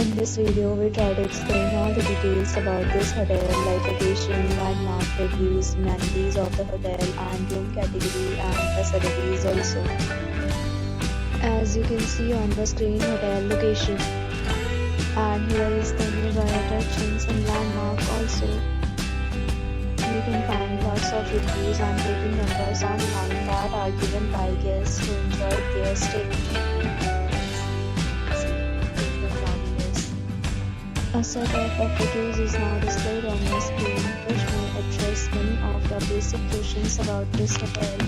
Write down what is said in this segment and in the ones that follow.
In this video, we try to explain all the details about this hotel like location, landmark, reviews, amenities of the hotel and room category and facilities also. As you can see on the screen, hotel location. And here is the nearby attractions and landmark also. You can find lots of reviews and rating numbers online that are given by guests who enjoyed their stay. A set of photos is now displayed on your screen, which may address many of your basic questions about this hotel.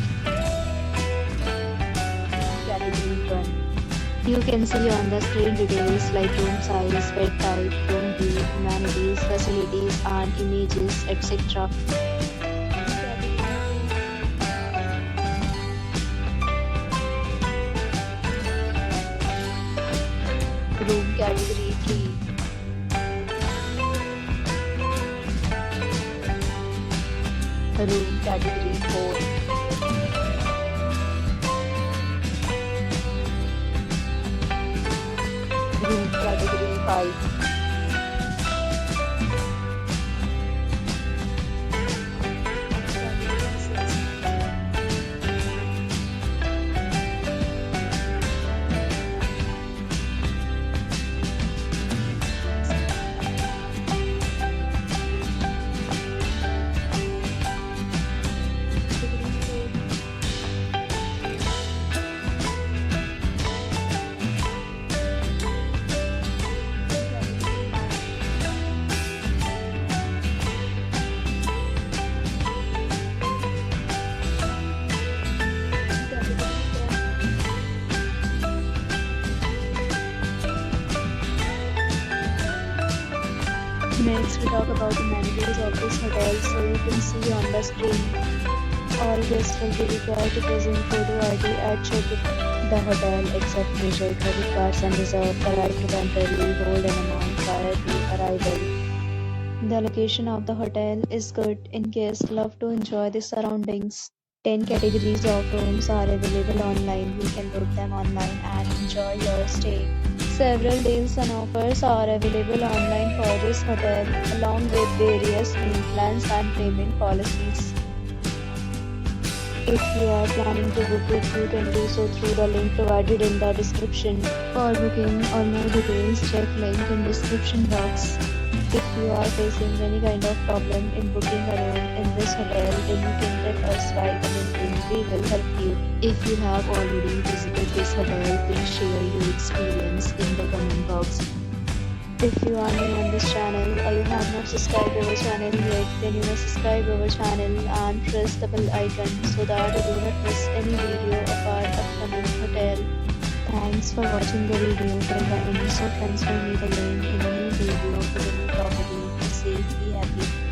Category 1. You can see on the screen details like room size, bed type, room view, amenities, facilities and images, etc. Room category 3. Room category 4. Room category 5. Next, we talk about the amenities of this hotel. So you can see on the screen, all guests will be required to present photo ID at check-in. The hotel accepts major credit cards and reserves the right to temporarily hold an amount prior to arrival. The location of the hotel is good and guests love to enjoy the surroundings. 10 categories of rooms are available online. You can book them online and enjoy your stay. Several deals and offers are available online for this hotel, along with various meal plans and payment policies. If you are planning to book it, you can do so through the link provided in the description. For booking or more details, check link in description box. If you are facing any kind of problem in booking a room in this hotel, then you can tell us by commenting. We will help you. If you have already visited this hotel, please share your experience in the comment box. If you are new on this channel or you have not subscribed our channel yet, then you may subscribe our channel and press the bell icon so that you do not miss any video of our upcoming hotel. Thanks for watching the video till the end. So friends will meet again in a new video with a new property. Be safe, be happy.